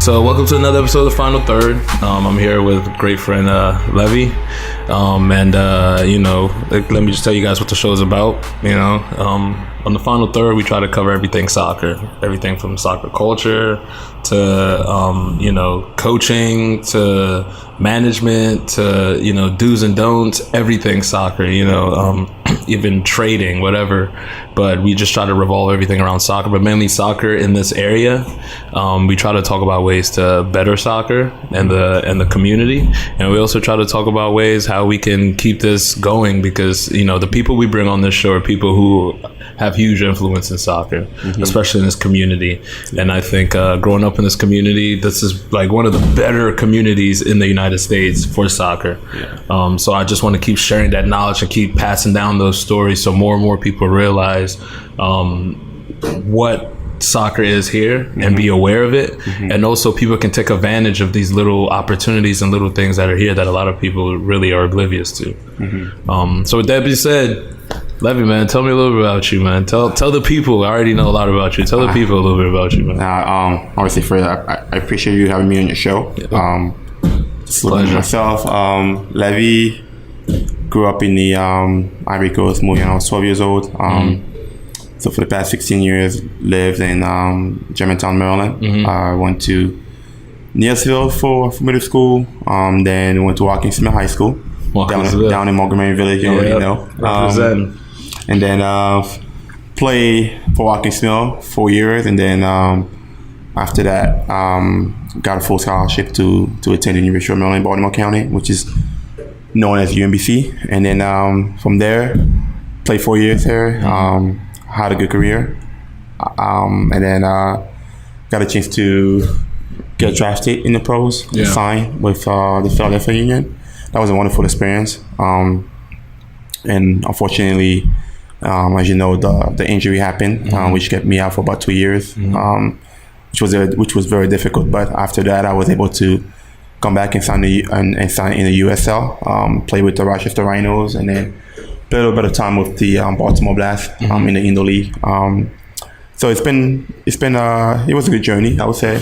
So welcome to another episode of The Final Third. I'm here with great friend Levi. Let me just tell you guys what the show is about. On The Final Third, we try to cover everything soccer. Everything from soccer culture to, coaching to management to, do's and don'ts, everything soccer, even trading, whatever. But we just try to revolve everything around soccer, but mainly soccer in this area. We try to talk about ways to better soccer and the community. And we also try to talk about ways how we can keep this going because, the people we bring on this show are people who have huge influence in soccer, especially in this community. And I think growing up in this community, this is like one of the better communities in the United States for soccer. Yeah. So I just want to keep sharing that knowledge and keep passing down those stories so more and more people realize what soccer is here and be aware of it. And also people can take advantage of these little opportunities and little things that are here that a lot of people really are oblivious to. So with that being said, Levi, man, tell me a little bit about you, man. Tell the people. I already know a lot about you. Tell the people a little bit about you, man. Obviously, Fred, I appreciate you having me on your show. Yeah. Pleasure. Myself, Levi, grew up in the Ivory Coast, moving when I was 12 years old. So for the past 16 years, lived in Germantown, Maryland. I went to Neilsville for middle school. Then went to Watkins Smith High School down in Montgomery Village. You already know. And then played for Watkins Smith 4 years, and then after that, got a full scholarship to attend the University of Maryland, Baltimore County, which is known as UMBC. And then from there, played 4 years here. Had a good career, and then got a chance to get drafted in the pros, sign with the Philadelphia Union. That was a wonderful experience, and unfortunately, as you know, the injury happened, which kept me out for about 2 years, which was very difficult. But after that, I was able to come back and sign in the USL, play with the Rochester Rhinos, and then play a little bit of time with the Baltimore Blast in the Indo League. So it was a good journey, I would say.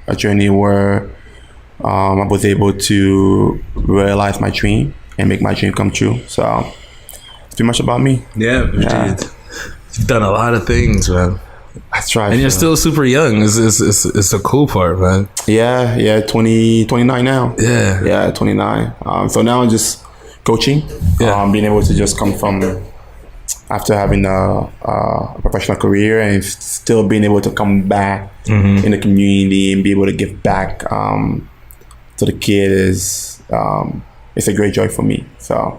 A journey where I was able to realize my dream and make my dream come true. So it's pretty much about me. Yeah. You've done a lot of things, man. I tried. And you're still super young. It's the cool part, man. Yeah, 29 now. Yeah, 29. So now I'm just coaching, being able to just come from after having a professional career and still being able to come back in the community and be able to give back to the kid is it's a great joy for me. So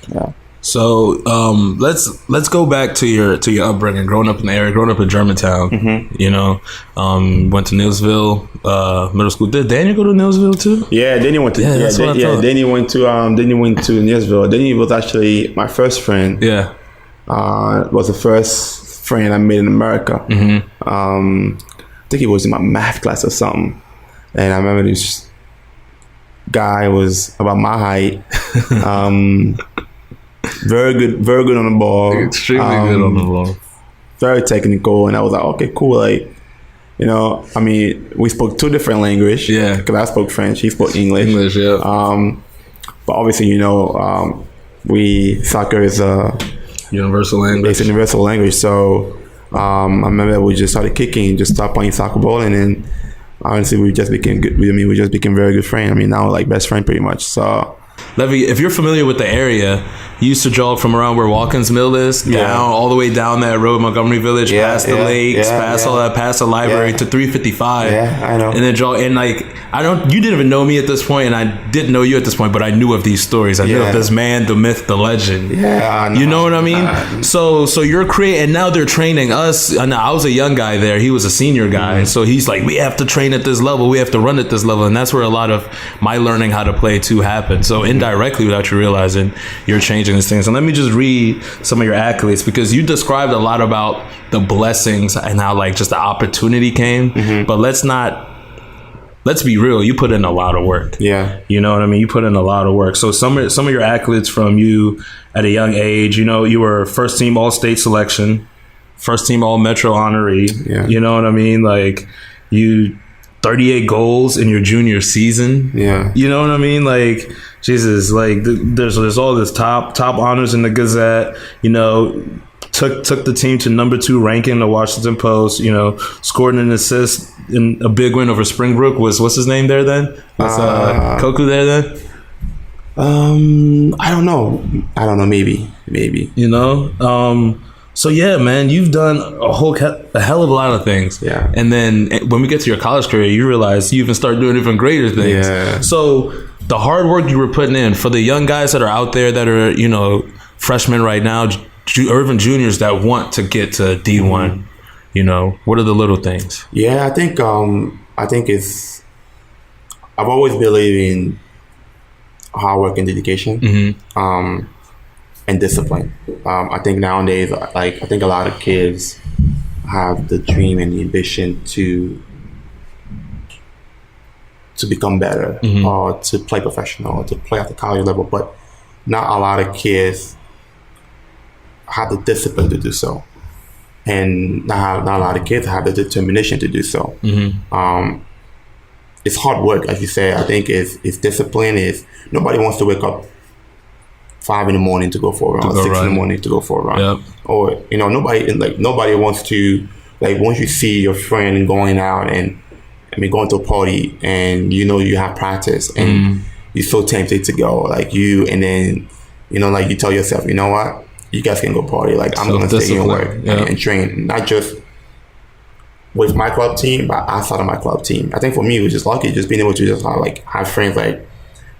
yeah. So let's go back to your upbringing, growing up in the area, growing up in Germantown. Went to Neilsville Middle School. Did Daniel go to Neilsville too? Yeah, Daniel went to Daniel went to Neilsville. Daniel was actually my first friend. Yeah, was the first friend I made in America. I think he was in my math class or something, and I remember this guy was about my height. Very good on the ball. Extremely good on the ball. Very technical, and I was like, okay, cool. Like, we spoke two different languages. Yeah, because I spoke French, he spoke English. Yeah. But obviously, soccer is a universal language. It's a universal language. So I remember we just started kicking, just started playing soccer ball, and then honestly, we just became good. We just became very good friends. Now we're like best friend pretty much. So. Levi, if you're familiar with the area, you used to jog from around where Watkins Mill is, down all the way down that road, Montgomery Village, past the lakes, past the library to 355. Yeah, I know. And then jog, and you didn't even know me at this point, and I didn't know you at this point, but I knew of these stories. I knew of this man, the myth, the legend. Yeah, I know. You know what I mean? So you're creating, and now they're training us. And I was a young guy there. He was a senior guy. So he's like, we have to train at this level. We have to run at this level. And that's where a lot of my learning how to play too happened. So indirectly, without you realizing, you're changing these things. And let me just read some of your accolades, because you described a lot about the blessings and how just the opportunity came. But let's be real, you put in a lot of work. Yeah. You know what I mean? You put in a lot of work. So some of your accolades from you at a young age, you were first team all-state selection, first team all-metro honoree. Yeah. You know what I mean? You 38 goals in your junior season. Yeah. You know what I mean? Like, Jesus, like there's all this top honors in the Gazette, you know, took the team to number 2 ranking in the Washington Post, you know, scored an assist in a big win over Springbrook. What's his name there then? Was Koku there then? I don't know, maybe. You know? So yeah, man, you've done a hell of a lot of things. Yeah. And then when we get to your college career, you realize you even start doing even greater things. Yeah. So the hard work you were putting in for the young guys that are out there that are, you know, freshmen right now, or even juniors that want to get to D1, you know, what are the little things? Yeah, I think I've always believed in hard work and dedication. And discipline. I think nowadays, I think a lot of kids have the dream and the ambition to become better, or to play professional, or to play at the college level, but not a lot of kids have the discipline to do so, and not a lot of kids have the determination to do so. It's hard work, like you say. I think it's discipline. Nobody wants to wake up 5 a.m. to go for a run, 6 a.m. to go for a run. Yep. Or, you know, nobody wants to, like, once you see your friend going out and, going to a party and, you know, you have practice and you're so tempted to go, like, and then, you know, like, you tell yourself, you know what, you guys can go party. Like, I'm going to stay here and work and train, not just with my club team, but outside of my club team. I think for me, it was just lucky, just being able to just have friends like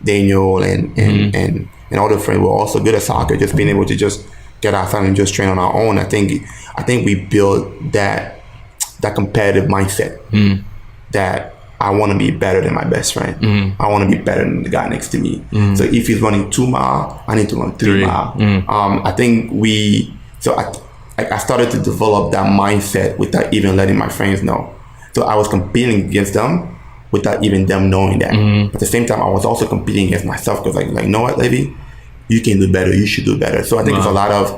Daniel and all the friends were also good at soccer, just being able to just get outside and just train on our own. I think we built that competitive mindset that I want to be better than my best friend. I want to be better than the guy next to me. So if he's running 2 miles, I need to run 3 miles. I think I started to develop that mindset without even letting my friends know. So I was competing against them without even them knowing that. But at the same time, I was also competing against myself because, like, you know what, Levi, you can do better. You should do better. So I think it's a lot of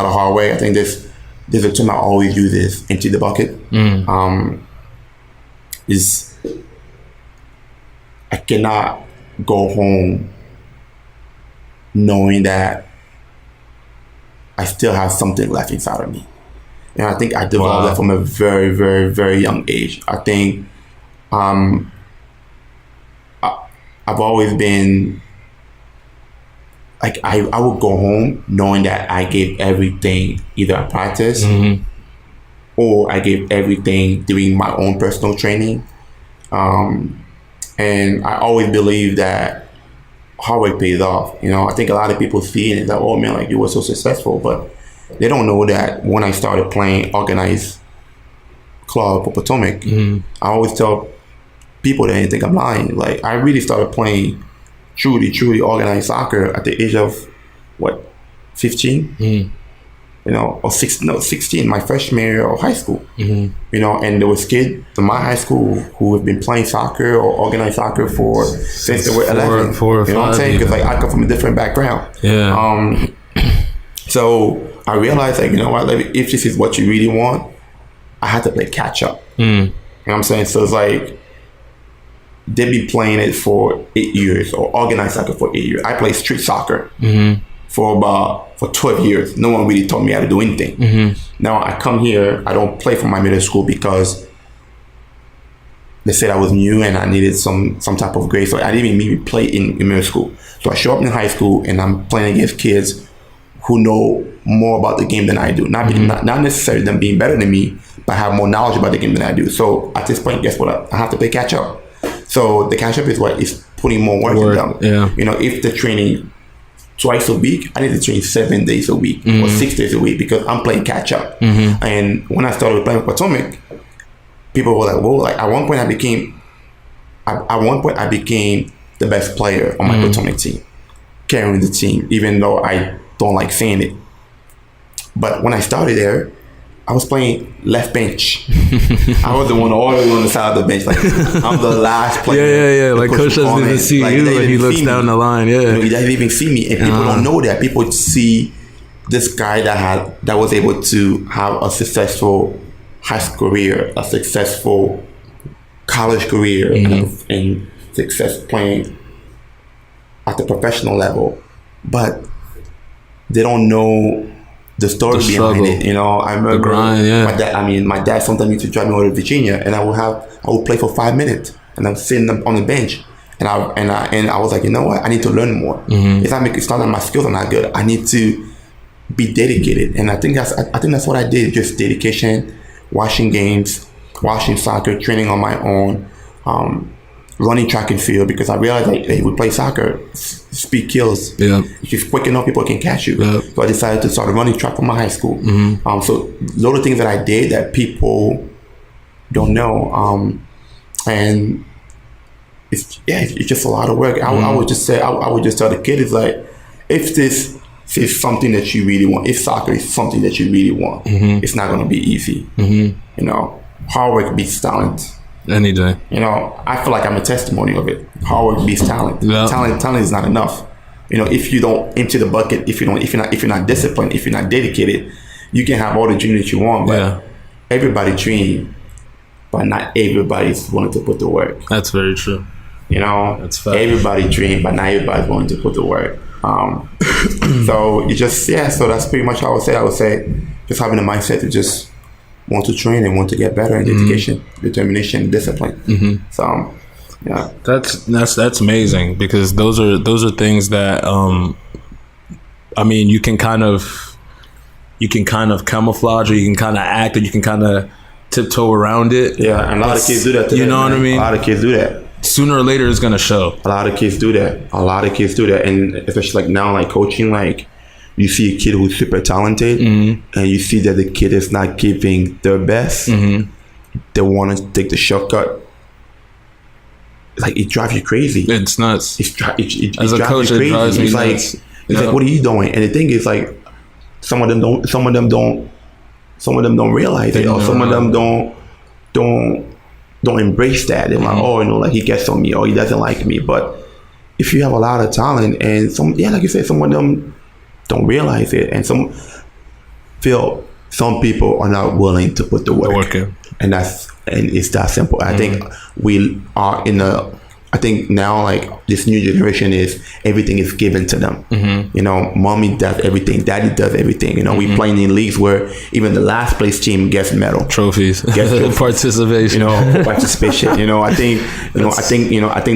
hard work. I think there's a term I always use is empty the bucket. I cannot go home knowing that I still have something left inside of me. And I think I developed that from a very, very, very young age. I think I've always been like, I would go home knowing that I gave everything either at practice or I gave everything doing my own personal training. And I always believe that hard work pays off. You know, I think a lot of people see it and like, oh man, like, you were so successful, but they don't know that when I started playing organized club for Potomac, I always tell people that they think I'm lying. Like, I really started playing truly organized soccer at the age of 15? You know, or 16, my freshman year of high school. You know, and there was kids in my high school who have been playing soccer or organized soccer since they were 11. 4 or 5. You know what I'm saying? Because, like, I come from a different background. Yeah. So I realized, like, you know what, if this is what you really want, I had to play catch up. You know what I'm saying? So it's like, they'd be playing it for 8 years or organized soccer for 8 years. I played street soccer for 12 years. No one really taught me how to do anything. Now I come here, I don't play for my middle school because they said I was new and I needed some type of grade. So I didn't even play in middle school. So I show up in high school and I'm playing against kids who know more about the game than I do. Not necessarily them being better than me, but have more knowledge about the game than I do. So at this point, guess what? I have to play catch up. So the catch up is what is putting more work in them. Yeah. You know, if they're training twice a week, I need to train 7 days a week or 6 days a week because I'm playing catch up. And when I started playing with Potomac, people were like, whoa, like at one point I became the best player on my Potomac team, carrying the team, even though I don't like saying it. But when I started there, I was playing left bench. I was the one always on the side of the bench. Like, I'm the last player. Yeah. Like, coach doesn't even see you when he looks down the line. Yeah. You know, he doesn't even see me. And people don't know that. People see this guy that was able to have a successful high school career, a successful college career, and success playing at the professional level, but they don't know the story behind it. You know, I remember the grind, my dad sometimes used to drive me over to Virginia, and I would play for 5 minutes, and I'm sitting on the bench, and I was like, you know what, I need to learn more. It's not that my skills are not good. I need to be dedicated, and I think that's what I did. Just dedication, watching games, watching soccer, training on my own, running track and field, because I realized that hey, we play soccer, speed kills. Yeah. If you're quick enough, people can catch you. Yeah. So I decided to start running track from my high school. So a lot of things that I did that people don't know, and it's just a lot of work. I would just tell the kid, it's like, if this is something that you really want, if soccer is something that you really want, it's not going to be easy. You know, hard work beats talent. Any day. You know, I feel like I'm a testimony of it. Hard work beats talent. Yeah. Talent is not enough. You know, if you don't empty the bucket, if you're not disciplined, if you're not dedicated, you can have all the dreams that you want, but everybody dream, but not everybody's willing to put the work. That's very true. You know, that's fact. Everybody dream, but not everybody's willing to put the work. So you just so that's pretty much how I would say just having the mindset to just want to train and want to get better, and dedication, determination, discipline. So yeah, that's amazing, because those are things that I mean, you can kind of camouflage, or you can kind of act, or you can kind of tiptoe around it. Yeah, and a lot of kids do that today, you know what I mean? A lot of kids do that. Sooner or later it's gonna show. A lot of kids do that. And especially like now, like coaching, like you see a kid who's super talented, and you see that the kid is not giving their best. They want to take the shortcut. Like, it drives you crazy. It's nuts. As a coach, it drives me nuts. It's like, what are you doing? And the thing is, like, some of them don't realize it, or some of them don't embrace that. They're like, oh, you know, like, he gets on me, or he doesn't like me. But if you have a lot of talent, and like you said, some of them don't realize it, and some people are not willing to put the work in. And it's that simple. I think we are I think now, like, this new generation is, everything is given to them. You know, mommy does everything, daddy does everything. You know, we playing in leagues where even the last place team gets medal, trophies, participation. You know, participation. You know, I think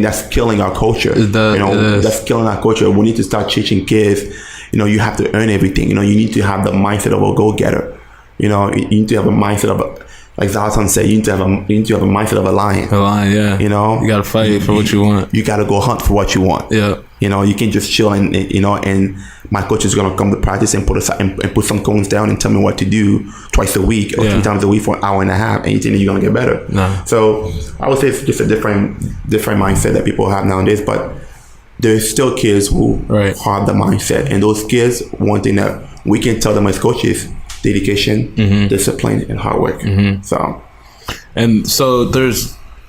that's killing our culture. That's killing our culture. We need to start teaching kids. You know, you have to earn everything. You know, you need to have the mindset of a go-getter. You know, you need to have a mindset of like Zlatan said, you need to have a mindset of a lion. A lion, yeah. You know, you gotta fight for what you want. You gotta go hunt for what you want. Yeah. You know, you can't just chill and my coach is gonna come to practice and put some cones down and tell me what to do twice a week or 3 times a week for an hour and a half, and you think that you're gonna get better. No. So I would say it's just a different mindset that people have nowadays, but there's still kids who have the mindset, and those kids, one thing that we can tell them as coaches: dedication, discipline, and hard work. So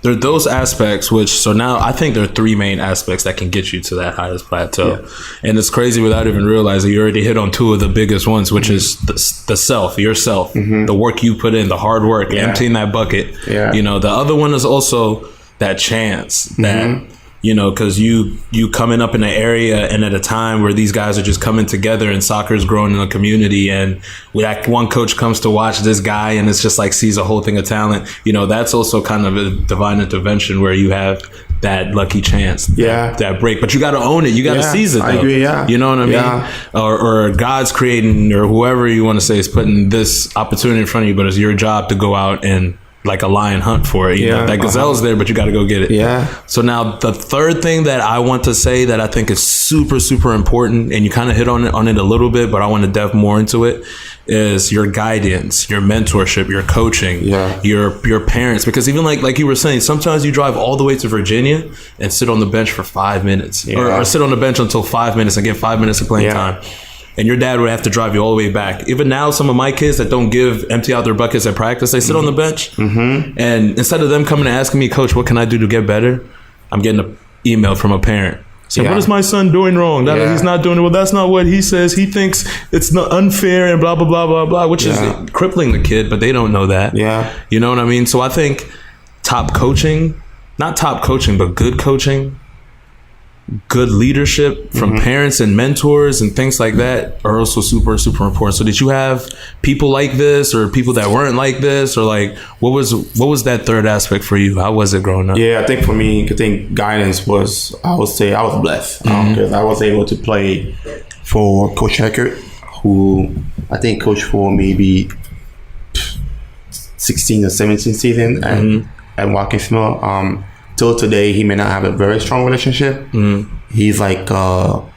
there are those aspects, so now I think there are 3 main aspects that can get you to that highest plateau. And it's crazy, without even realizing, you already hit on 2 of the biggest ones, which is the self, yourself, the work you put in, the hard work, emptying that bucket. You know, the other one is also that chance that, you know, because you coming up in an area and at a time where these guys are just coming together and soccer is growing in a community, and that one coach comes to watch this guy and it's just like sees a whole thing of talent, you know, that's also kind of a divine intervention where you have that lucky chance, that break. But you got to own it. You got to seize it, though. I agree, you know what I mean? Or God's creating, or whoever you want to say is putting this opportunity in front of you, but it's your job to go out and, like a lion, hunt for it. You know, that gazelle's there, but you got to go get it. So now the third thing that I want to say that I think is super, super important, and you kind of hit on it a little bit, but I want to delve more into it, is your guidance, your mentorship, your coaching, your parents. Because even like you were saying, sometimes you drive all the way to Virginia and sit on the bench for 5 minutes, or sit on the bench until 5 minutes and get 5 minutes of playing time. And your dad would have to drive you all the way back. Even now, some of my kids that don't empty out their buckets at practice, they sit on the bench. And instead of them coming and asking me, Coach, what can I do to get better? I'm getting an email from a parent. So what is my son doing wrong? He's not doing it. Well, that's not what he says. He thinks it's not unfair and blah, blah, blah, blah, blah, which is crippling the kid, but they don't know that. Yeah. You know what I mean? So I think top coaching, not top coaching, but good coaching, good leadership from parents and mentors and things like that are also super, super important. So did you have people like this or people that weren't like this, or like what was that third aspect for you? How was it growing up? Yeah, I think for me, guidance was, I would say I was blessed because I was able to play for Coach Eckert, who I think coached for maybe 16 or 17 season at Watkins Mill. Till today, he may not have a very strong relationship. He's like an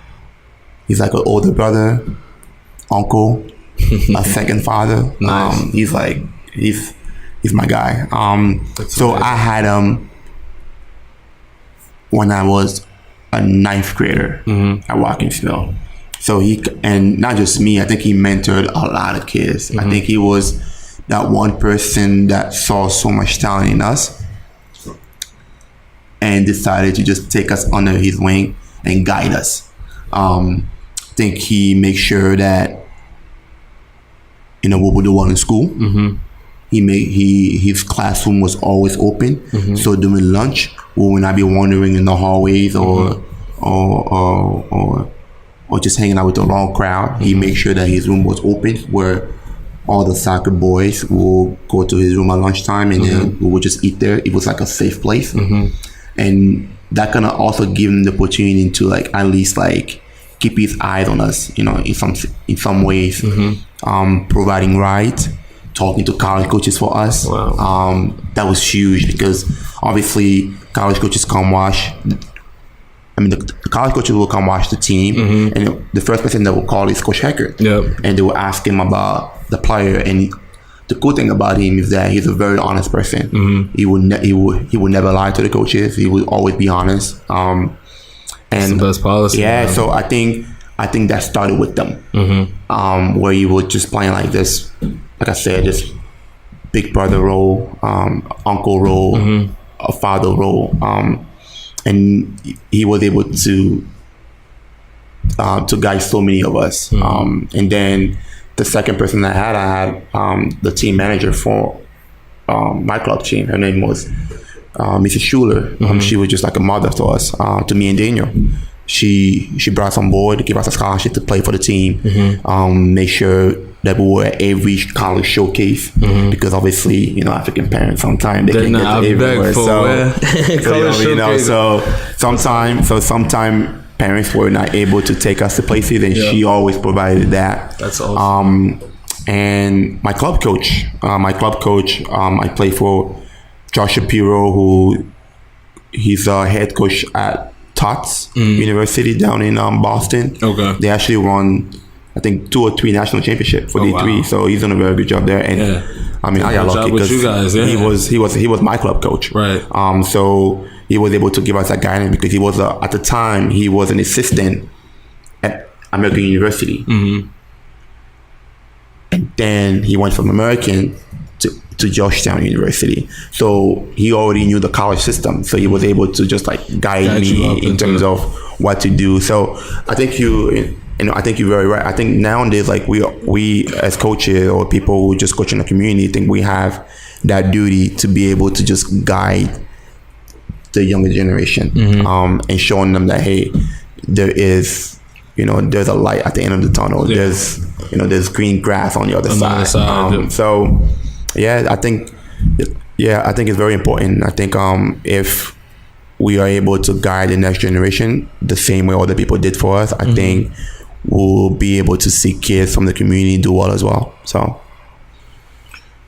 older brother, uncle, a second father. Nice. He's my guy. So amazing. I had him when I was a ninth grader at Watkins Mill. So and not just me, I think he mentored a lot of kids. I think he was that one person that saw so much talent in us and decided to just take us under his wing and guide us. I think he makes sure that, we would do well in school. His classroom was always open. So during lunch, we would not be wandering in the hallways or just hanging out with the wrong crowd. He made sure that his room was open, where all the soccer boys will go to his room at lunchtime, and then we would just eat there. It was like a safe place. And that kind of also give him the opportunity to at least keep his eyes on us, in some ways, providing rides, talking to college coaches for us. Wow. That was huge because obviously college coaches come watch. The college coaches will come watch the team, and the first person that will call is Coach Eckert. And they will ask him about the player. And the cool thing about him is that he's a very honest person. He would never lie to the coaches. He would always be honest. And that's the best policy. Yeah, man. So I think that started with them, where he was just playing like this, like I said, this big brother role, uncle role, a father role, and he was able to guide so many of us. And then the second person I had the team manager for my club team. Her name was Mrs. Schuler. She was just like a mother to us, to me and Daniel. She brought us on board, gave us a scholarship to play for the team, make sure that we were at every college showcase, because obviously, African parents sometimes they can't get to everywhere. So sometimes parents were not able to take us to places, and she always provided that. That's awesome. And my club coach, I play for Josh Shapiro, who he's a head coach at Tufts University down in Boston. Okay. They actually won, I think, 2 or 3 national championships for D3. Wow. So he's done a very good job there. And I got lucky because he was my club coach. Right. So he was able to give us that guidance because he was at the time he was an assistant at American University. And then he went from American to Georgetown University. So he already knew the college system. So he was able to just guide me in terms of what to do. So I think I think you're very right. I think nowadays, we as coaches or people who just coach in the community, think we have that duty to be able to just guide the younger generation, and showing them that, hey, there is, there's a light at the end of the tunnel. Yeah. There's green grass on the other side. So I think it's very important. I think if we are able to guide the next generation the same way other people did for us, I think we'll be able to see kids from the community do well as well. So,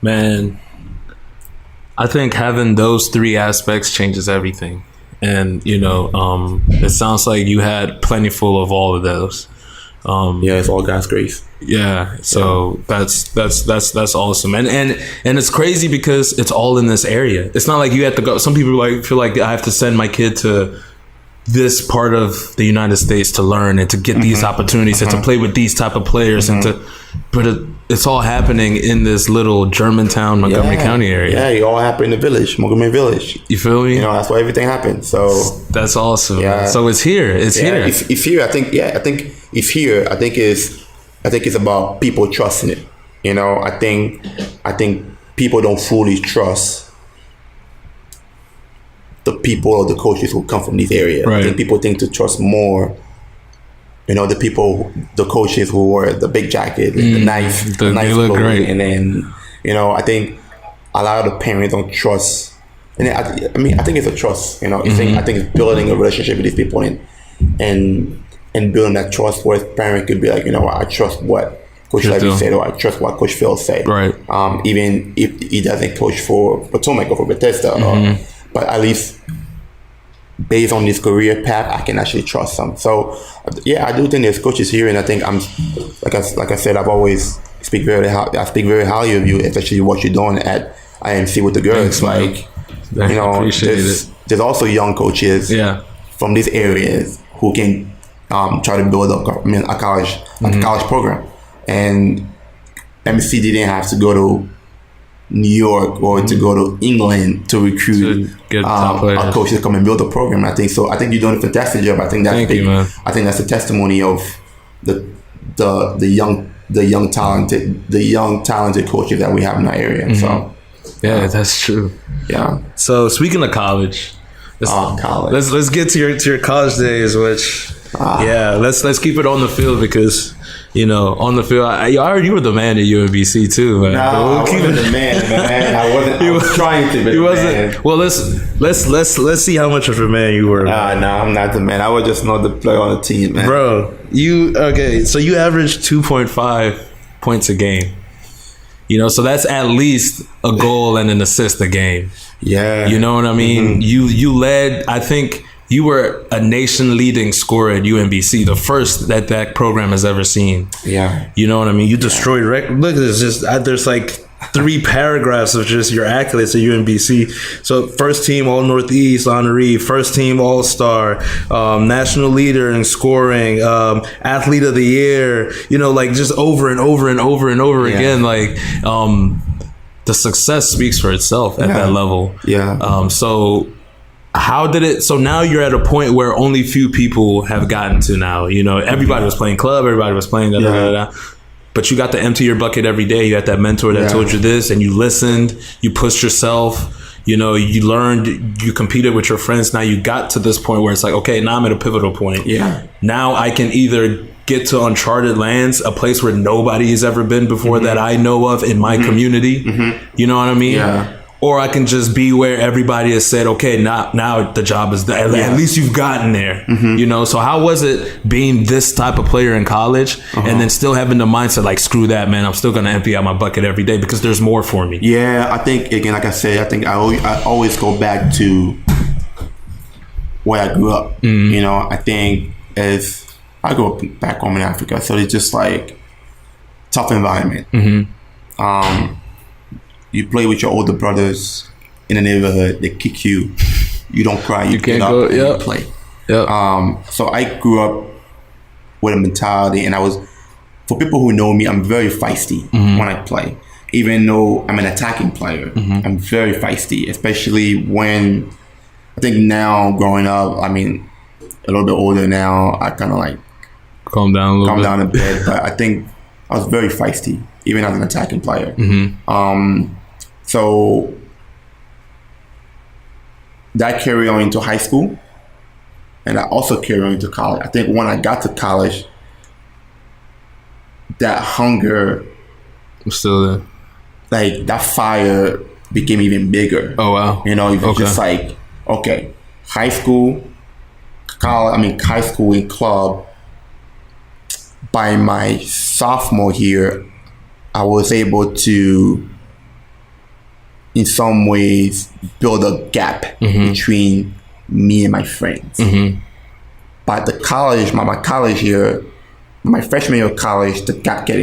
man, I think having those 3 aspects changes everything. And, it sounds like you had plentiful of all of those. It's all God's grace. Yeah. So that's awesome. And it's crazy because it's all in this area. It's not like you have to go. Some people feel like I have to send my kid to this part of the United States to learn and to get these opportunities and to play with these type of players but it's all happening in this little Germantown, Montgomery County area. Yeah, it all happened in the village, Montgomery Village. You feel me? That's where everything happened. So that's awesome. Yeah. So it's here. It's here. It's here. I think it's here. I think it's about people trusting it. I think people don't fully trust the people or the coaches who come from these areas. Right. I think people think to trust more, the coaches who wear the big jacket, the nice they look clothing. great. And then, I think a lot of the parents don't trust. And I think it's a trust, I think it's building a relationship with these people and building that trust where a parent could be like, I trust what Coach Levy said, or I trust what Coach Phil said. Right. Even if he doesn't coach for Potomac or for Bethesda, but at least based on his career path, I can actually trust him. So, I do think there's coaches here, and I think I'm, like I said, I've always speak very highly of you, especially what you're doing at IMC with the girls. Thanks, there's also young coaches from these areas who can try to build a college program, and MC didn't have to go to New York or to go to England to recruit a coach to come and build a program. I think you're doing a fantastic job. I think that's big. I think that's a testimony of the young talented coaches that we have in our area. So that's true. Yeah. So speaking of college, college. Let's get to your college days, which let's keep it on the field because on the field, I heard you were the man at UMBC too, man. No, I wasn't the man. I was trying to be he wasn't. Man. Well, let's see how much of a man you were. No, I'm not the man. I was just not the player on the team, man. Bro, so you averaged 2.5 points a game. So that's at least a goal and an assist a game. Yeah. You know what I mean? You led, I think you were a nation leading scorer at UMBC, the first that program has ever seen. Yeah. You know what I mean? You destroyed record. Look at this. There's like 3 paragraphs of just your accolades at UMBC. So first team All Northeast honoree, first team All Star, national leader in scoring, athlete of the year. Just over and over and over and over again. The success speaks for itself at that level. Yeah. So how did it? So now you're at a point where only few people have gotten to now. Everybody was playing club, everybody was playing but you got to empty your bucket every day. You had that mentor that told you this, and you listened, you pushed yourself, you learned, you competed with your friends. Now you got to this point where it's like, okay, now I'm at a pivotal point. Yeah. Now I can either get to uncharted lands, a place where nobody has ever been before that I know of in my community. You know what I mean? Yeah. Or I can just be where everybody has said, okay, now the job is done. At least you've gotten there. So how was it being this type of player in college and then still having the mindset like, screw that, man, I'm still going to empty out my bucket every day because there's more for me? Yeah, I think, again, like I said, I always go back to where I grew up. I think as I grew up back home in Africa, so it's just like tough environment. You play with your older brothers in the neighborhood. They kick you. You don't cry. You get up and you play. So I grew up with a mentality, and for people who know me, I'm very feisty when I play. Even though I'm an attacking player, I'm very feisty, especially when I think now growing up, a little bit older now, I kind of like calm down a bit. But I think I was very feisty, even as an attacking player. So that carried on into high school, and I also carried on into college. I think when I got to college, that hunger was still there. Like that fire became even bigger. Oh wow! It was just like, okay, high school, college. High school and club. By my sophomore year, I was able to, in some ways, build a gap between me and my friends. But the college, my college year, my freshman year of college, the gap kept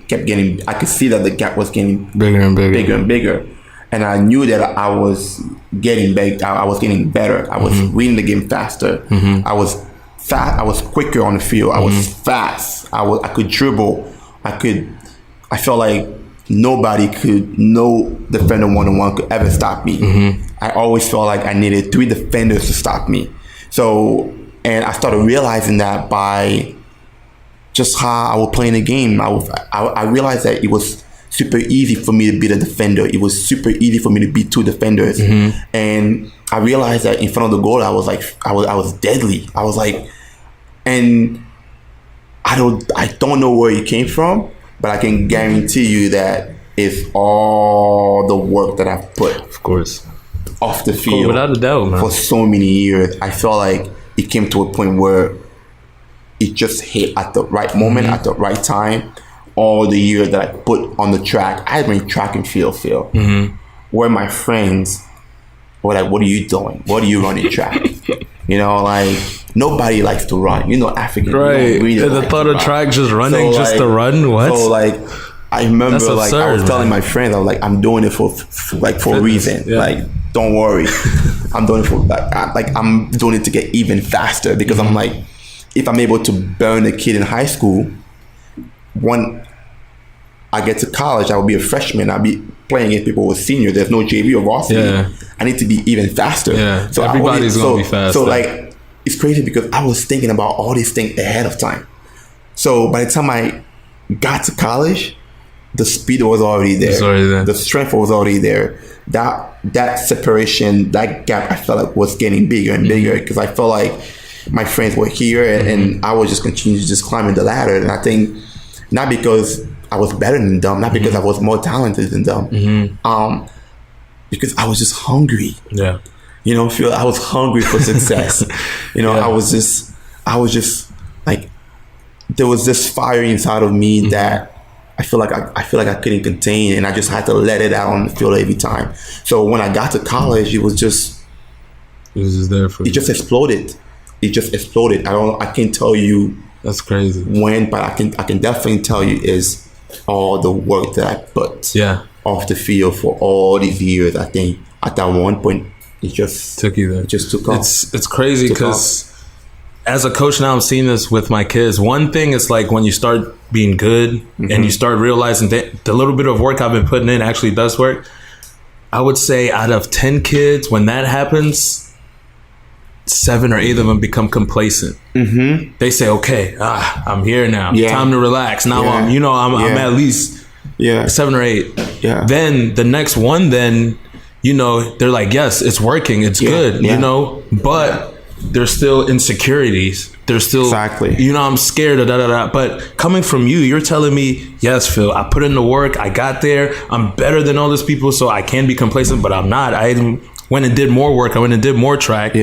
getting. I could see that the gap was getting bigger and bigger. and I knew that I was getting better. I was getting better. I was reading the game faster. I was fast. I was quicker on the field. I was fast. I could dribble. I felt like no defender one-on-one could ever stop me. I always felt like I needed 3 defenders to stop me. So, and I started realizing that by just how I was playing the game. I realized that it was super easy for me to beat a defender. It was super easy for me to beat 2 defenders. And I realized that in front of the goal, I was deadly. I was like, and I don't know where it came from, but I can guarantee you that it's all the work that I've put, of course, off the field, without a doubt, man. For so many years. I felt like it came to a point where it just hit at the right moment, at the right time. All the years that I put on the track, I been track and field, Phil. Where my friends were like, "What are you doing? What are you running track?" Like nobody likes to run. African, right? Really and the thought of track just running, so, just to run. What? So I remember absurd, I was telling my friends, I was like, I'm doing it for a reason. Yeah. Like, don't worry, I'm doing it for I'm doing it to get even faster, because I'm like, if I'm able to burn a kid in high school, when I get to college, I will be a freshman. I'll be playing against people with seniors. There's no JV or varsity. Yeah. I need to be even faster. Yeah. So everybody's gonna be fast. So it's crazy because I was thinking about all these things ahead of time. So by the time I got to college, the speed was already there. The strength was already there. That separation, that gap, I felt like was getting bigger and bigger, because I felt like my friends were here and I was just continuing to just climbing the ladder. And I think not because I was better than them, not because I was more talented than them, because I was just hungry. Yeah. Phil, I was hungry for success. I was just like, there was this fire inside of me that I feel like I couldn't contain, and I just had to let it out on the field every time. So when I got to college, it was just there for you. It just exploded. I can't tell you that's crazy when, but I can definitely tell you is all the work that I put off the field for all these years. I think at that one point it just took you there. It just took off. It's crazy because as a coach now, I'm seeing this with my kids. One thing is like when you start being good and you start realizing that the little bit of work I've been putting in actually does work. I would say out of 10 kids, when that happens, 7 or 8 of them become complacent. They say, "Okay, I'm here now. Time to relax. Now I'm at least 7 or 8." Then the next one, they're like, "Yes, it's working. It's good." But there's still insecurities. There's still I'm scared of But coming from you, you're telling me, yes, Phil, I put in the work. I got there. I'm better than all these people, so I can be complacent, but I'm not. I went and did more work. I went and did more track.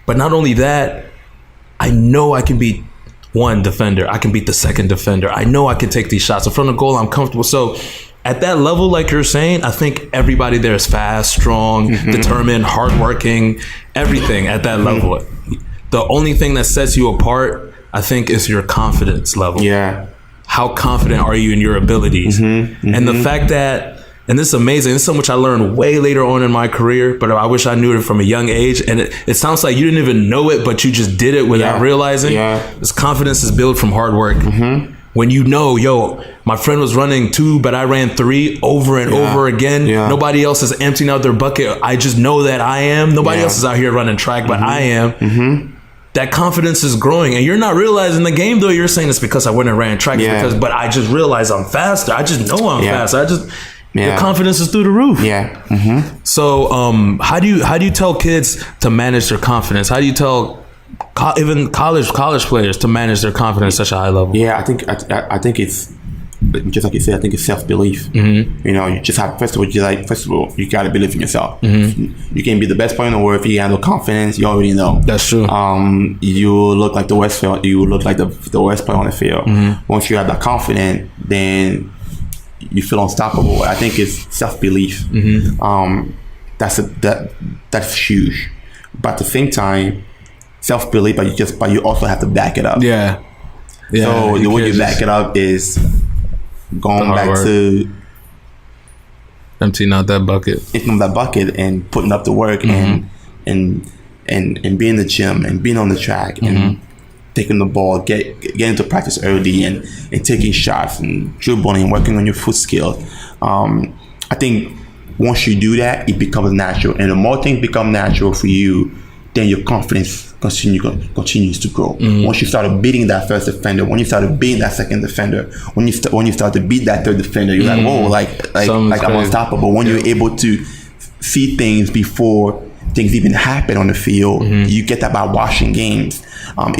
But not only that, I know I can beat one defender. I can beat the second defender. I know I can take these shots. In front of the goal, I'm comfortable. So at that level, like you're saying, I think everybody there is fast, strong, determined, hardworking, everything at that level. The only thing that sets you apart, I think, is your confidence level. How confident are you in your abilities? And the fact that, and this is amazing, this is something which I learned way later on in my career, but I wish I knew it from a young age. And it sounds like you didn't even know it, but you just did it without realizing. This confidence is built from hard work. When my friend was running 2, but I ran 3 over and over again. Nobody else is emptying out their bucket. I just know that I am. Nobody else is out here running track, but I am. That confidence is growing, and you're not realizing the game though. You're saying it's because I went and ran track, but I just realized I'm faster. I just know I'm faster. Your confidence is through the roof. So, how do you tell kids to manage their confidence? How do you tell even college players to manage their confidence at such a high level? I think it's just like you said. I think it's self-belief. You just have first of all, you gotta believe in yourself. You can be the best player in the world if you have no confidence. You already know. That's true. You look like the worst player. You look like the worst player on the field. Once you have that confidence, then you feel unstoppable. I think it's self-belief. That's huge. But at the same time, self-belief, but you also have to back it up. So the way you back it up is going back to emptying out that bucket, and putting up the work and being in the gym and being on the track and taking the ball, getting to practice early and taking shots and dribbling and working on your foot skills. I think once you do that, it becomes natural, and the more things become natural for you, then your confidence continues to grow. Once you started beating that first defender, when you started beating that second defender, when you start to beat that third defender, you're like, whoa, like I'm unstoppable. When you're able to see things before things even happen on the field, you get that by watching games.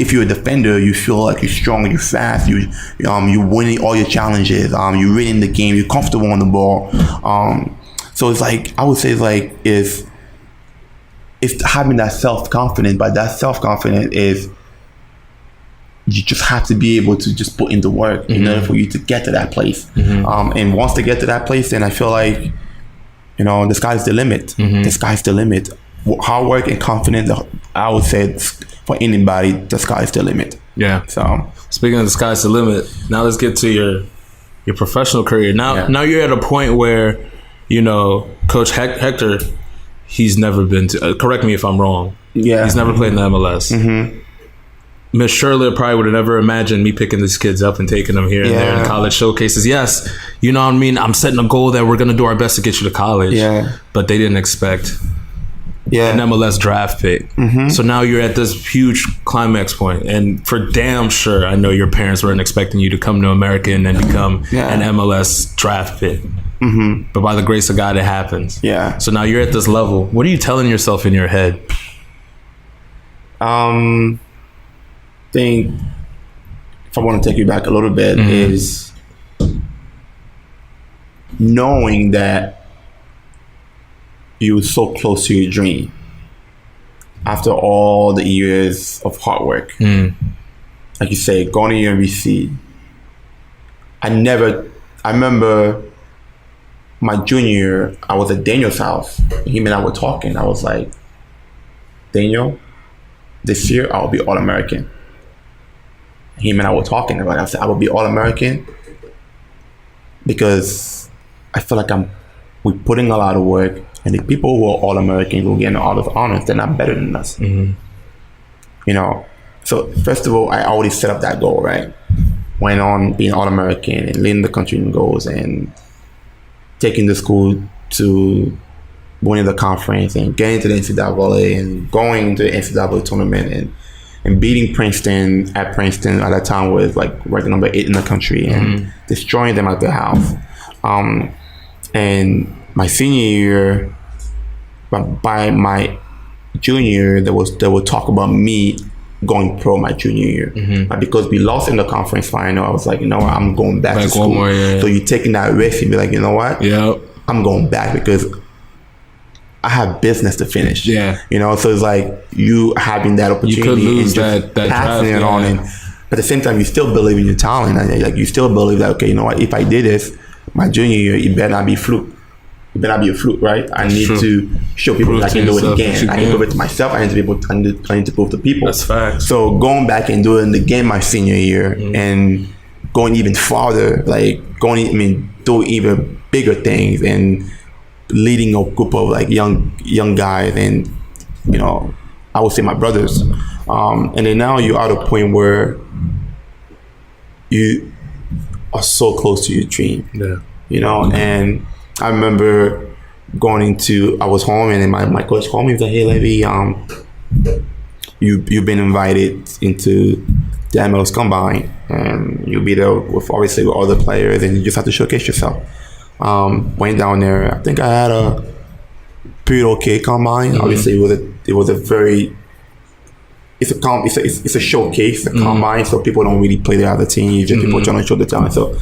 If you're a defender, you feel like you're strong, you're fast, you're winning all your challenges, you're winning the game, you're comfortable on the ball. So it's like, I would say it's having that self-confidence, but that self-confidence is you just have to be able to just put in the work in order for you to get to that place. And once they get to that place, then I feel like, the sky's the limit. The sky's the limit. Hard work and confidence, I would say for anybody, the sky's the limit. Yeah. So speaking of the sky's the limit, now let's get to your professional career. Now you're at a point where, Coach Hector, he's never been to, correct me if I'm wrong. Yeah. He's never played in the MLS. Miss Shirley probably would have never imagined me picking these kids up and taking them here and there in college showcases. Yes, you know what I mean? I'm setting a goal that we're going to do our best to get you to college. Yeah. But they didn't expect an MLS draft pick. So now you're at this huge climax point, and for damn sure, I know your parents weren't expecting you to come to America and then become an MLS draft pick. But by the grace of God, it happens. Yeah. So now you're at this level. What are you telling yourself in your head? Think, if I want to take you back a little bit, is knowing that you were so close to your dream after all the years of hard work. Like you say, going to UMBC. I remember my junior year, I was at Daniel's house. Him and I were talking. I was like, Daniel, this year I'll be All-American. Him and I were talking about it. I said, I will be All-American because I feel like we're putting a lot of work, and the people who are All-American who are getting all those honors, they're not better than us. So first of all, I already set up that goal, right? Went on being All-American and leading the country in goals and taking the school to winning the conference and getting to the NCAA and going to the NCAA tournament and beating Princeton at that time was like ranking number 8 in the country and destroying them at their house. And my senior year, by my junior year, there was talk about me going pro my junior year. But because we lost in the conference final, I was like, I'm going back to school. So you're taking that risk and be like, you know what? I'm going back because I have business to finish. So it's like you having that opportunity, you could lose and just that passing it on. And but at the same time, you still believe in your talent. And like you still believe that, okay, you know what? If I did this my junior year, it better not be fluke. It better not be a fluke, right? I need to show people that I can do it again. I can prove it to myself. I need to prove to people. That's facts. So going back and doing it again my senior year and going even farther, like doing even bigger things and leading a group of like young guys and I would say my brothers, and then now you're at a point where you are so close to your dream. And I remember I was home and then my coach called me and said, hey Levi, you've been invited into the MLS Combine and you'll be there with other players and you just have to showcase yourself. Went down there. I think I had a pretty okay combine. Obviously, it's a showcase, a combine, so people don't really play the other team. Just people trying to show the talent. So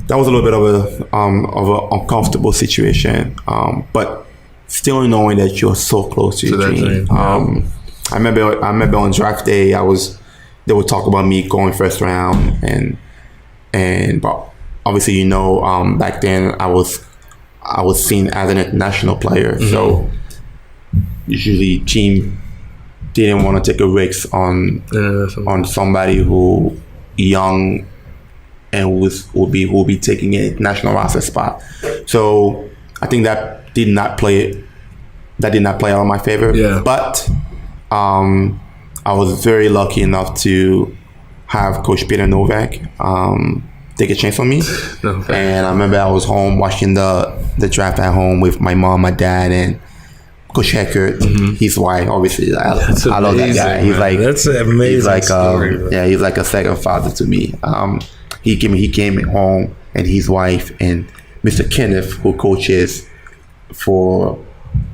that was a little bit of an uncomfortable situation. But still knowing that you're so close to your dream. I remember on draft day, they would talk about me going first round but obviously, back then I was seen as an international player, so usually team didn't want to take a risk on somebody who young and will be taking a national roster spot. So I think that did not play out in my favor. Yeah. But I was very lucky enough to have Coach Peter Novak take a chance on me. Okay. And I remember I was home watching the draft at home with my mom, my dad, and Coach Heckert, his wife. Obviously, I love that guy. He's like, that's an amazing he's like story, bro. he's like a second father to me. He came home, and his wife and Mr. Kenneth, who coaches for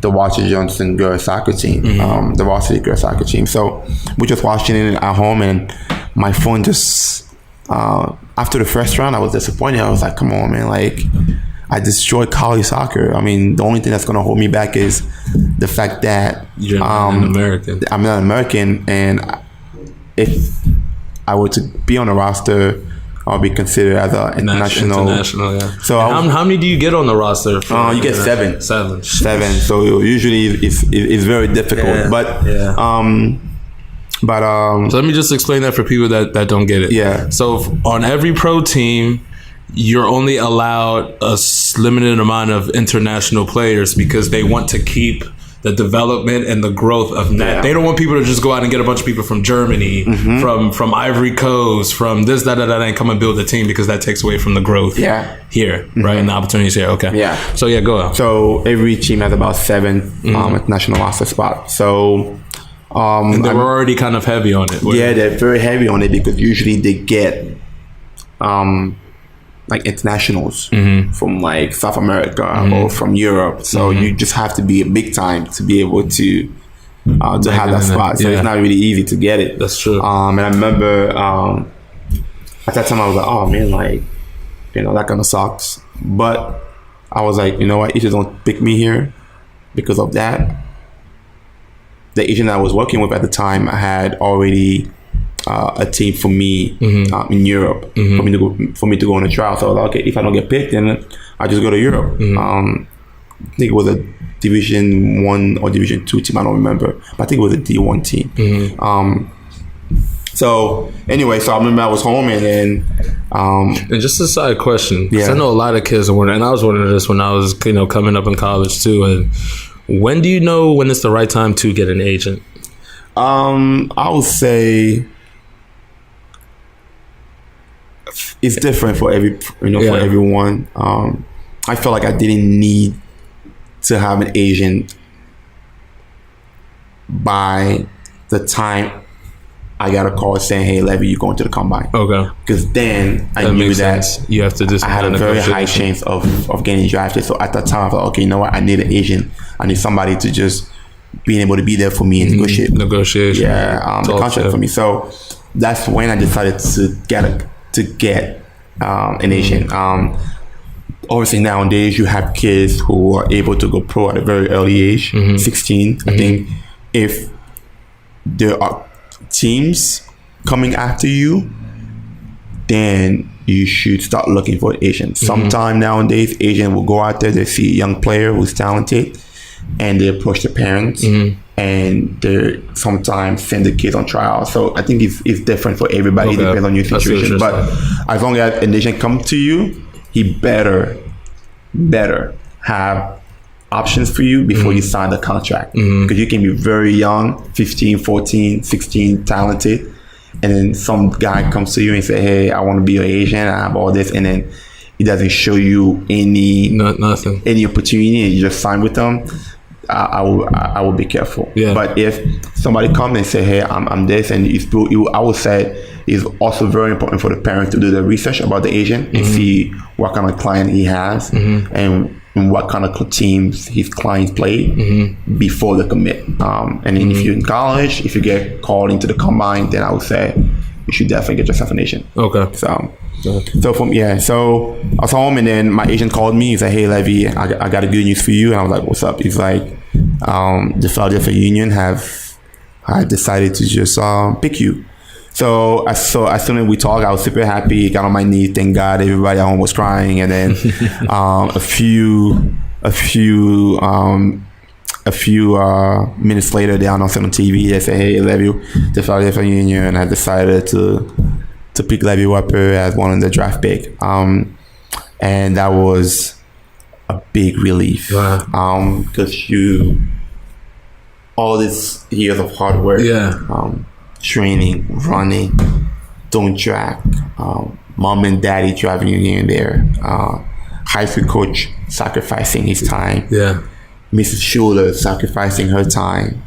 the Walter Johnson girls soccer team, the varsity girls soccer team. So we just watching it at home, and my phone just after the first round, I was disappointed. I was like, come on, man, like I destroyed college soccer. I mean, the only thing that's gonna hold me back is the fact that you're an American. I'm not American, and if I were to be on the roster, I'll be considered as an international. Yeah. So how many do you get on the roster? You get seven. Seven. So usually it's very difficult. Yeah. But so let me just explain that for people that don't get it. Yeah. So on every pro team, you're only allowed a limited amount of international players because they want to keep the development and the growth of that. Yeah. They don't want people to just go out and get a bunch of people from Germany, from Ivory Coast, from this, that, and come and build a team, because that takes away from the growth here, right? And the opportunities here. Okay. Yeah. So yeah, go on. So every team has about 7 international roster spots. So and they were already kind of heavy on it. Yeah, they're very heavy on it because usually they get like internationals from like South America or from Europe. So you just have to be a big time to be able to have that spot. So it's not really easy to get it. That's true. And I remember at that time I was like, oh man, like, you know, that kind of sucks. But I was like, you know what, you just don't pick me here because of that. The agent I was working with at the time, I had already a team for me in Europe for me to go on a trial. So I was like, okay, if I don't get picked, then I just go to Europe. I think it was a Division 1 or Division 2 team. I don't remember, but I think it was a D1 team. So anyway, so I remember I was home and then and just a side question, because Yeah. I know a lot of kids are wondering, and I was wondering this when I was coming up in college too. And when do you know when it's the right time to get an agent? I would say it's different for for everyone. I felt like I didn't need to have an agent by the time I got a call saying, "Hey, Levi, you're going to the combine." Okay. Because then I knew that you have to do. I had a very high chance of getting drafted. So at that time, I thought, okay, you know what? I need an agent. I need somebody to just being able to be there for me and negotiation. Yeah, the contract for me. So that's when I decided to get an agent. Obviously nowadays you have kids who are able to go pro at a very early age, 16. I think if there are teams coming after you, then you should start looking for an agent. Sometime nowadays, agent will go out there, they see a young player who's talented, and they approach the parents, and they sometimes send the kids on trial. So I think it's different for everybody. Okay. It depends on your situation. But as long as an agent comes to you, he better have options for you before you sign the contract. Because you can be very young, 15, 14, 16, talented, and then some guy comes to you and say, "Hey, I want to be your agent. I have all this," and then he doesn't show you nothing, any opportunity, and you just sign with them. I will be careful. Yeah. But if somebody comes and say, "Hey, I'm this," and I would say it's also very important for the parents to do the research about the agent and see what kind of client he has and what kind of teams his clients play before they commit. And then if you're in college, if you get called into the combine, then I would say you should definitely get yourself an agent. Okay. So I was home and then my agent called me. He said, "Hey, Levi, I got a good news for you." And I was like, "What's up?" He's like, "The Philadelphia Union have decided to just pick you." So as soon as we talked, I was super happy. Got on my knees, thank God. Everybody at home was crying, and then a few minutes later, they announced on TV. They say, "Hey, Levi, the Philadelphia Union has decided to pick Levi Houapeu as one of the draft pick," and that was a big relief. Wow. Because all these years of hard work, training, running, doing track, mom and daddy driving you here and there, high school coach sacrificing his time, Mrs. Schuler sacrificing her time,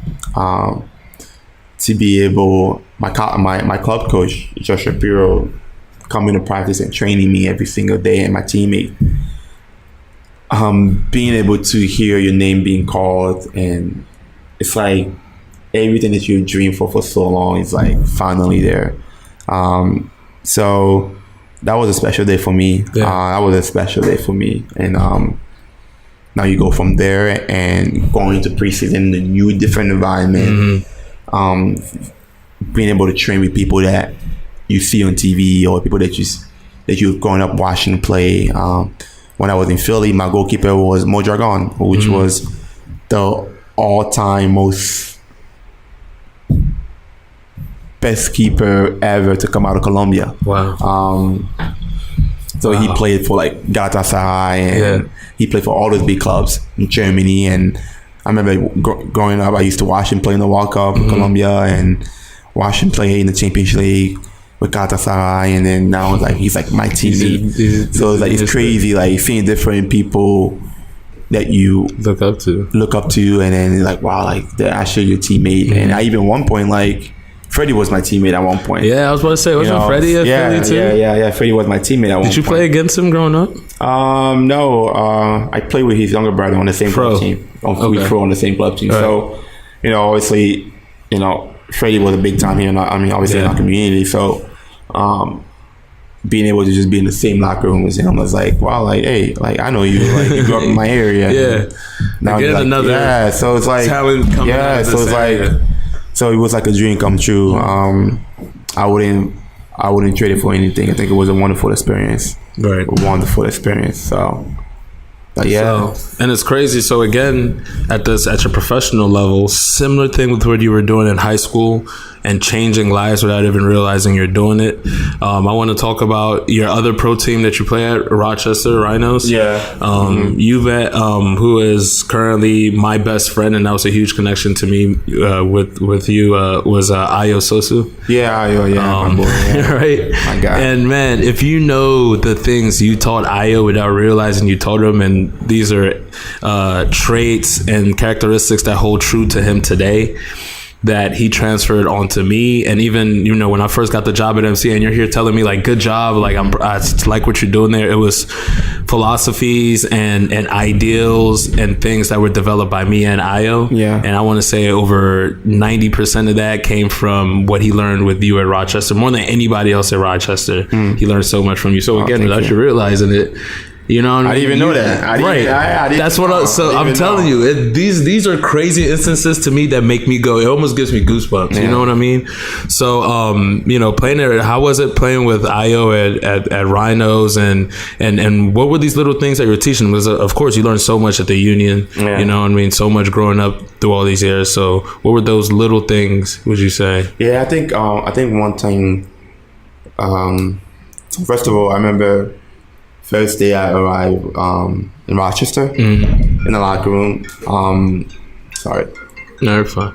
to be able, my club coach, Josh Shapiro, coming to practice and training me every single day, and my teammate, being able to hear your name being called, and it's like everything that you dreamed for so long is like finally there. So that was a special day for me. That was a special day for me. And now you go from there and going into preseason in a new, different environment. Being able to train with people that you see on TV or people that you've grown up watching play. When I was in Philly, my goalkeeper was Mo Dragon, which was the all-time most best keeper ever to come out of Colombia. Wow. He played for like Galatasaray, and he played for all those big clubs in Germany. And I remember growing up, I used to watch him play in the World Cup in Colombia and watch him play in the Champions League with Galatasaray. And then now he's like my teammate. So it's like, it's crazy, like seeing different people that you look up to, and then like, wow, like they're actually your teammate. And I even one point, like, Freddie was my teammate at one point. Yeah, I was about to say, wasn't Freddie a Philly too? Yeah. Freddie was my teammate at one point. Did you play against him growing up? No. I played with his younger brother on the same club team. We pro on the same club team. Right. So, obviously, Freddie was a big time here. Obviously in our community. So, being able to just be in the same locker room with him was like, wow, like, hey, like, I know you, like, you grew up in my area. Now again, like, another so it's like, talent coming out of so it's like, so it was like a dream come true. I wouldn't trade it for anything. I think it was a wonderful experience. Right. A wonderful experience. So, but and it's crazy. So again, at your professional level, similar thing with what you were doing in high school and changing lives without even realizing you're doing it. I want to talk about your other pro team that you play at, Rochester Rhinos. Yvette, who is currently my best friend, and that was a huge connection to me with you, was Ayo Sosu. My boy, right? My guy. And man, if you know the things you taught Ayo without realizing you taught him, and these are traits and characteristics that hold true to him today, that he transferred onto me. And even, when I first got the job at MC and you're here telling me like, good job, like I like what you're doing there. It was philosophies and ideals and things that were developed by me and Ayo. And I want to say over 90% of that came from what he learned with you at Rochester, more than anybody else at Rochester. He learned so much from you. So again, without you realizing it, you know what I mean? I didn't even know that. I didn't That's what I'm telling you. These are crazy instances to me that make me go. It almost gives me goosebumps. You know what I mean? So, playing there. How was it playing with Ayo at Rhinos, and what were these little things that you were teaching? Because of course you learned so much at the Union. You know what I mean? So much growing up through all these years. So, what were those little things? Would you say? Yeah, I think one time. First of all, I remember. First day I arrived in Rochester, in the locker room. Sorry. No, you're fine.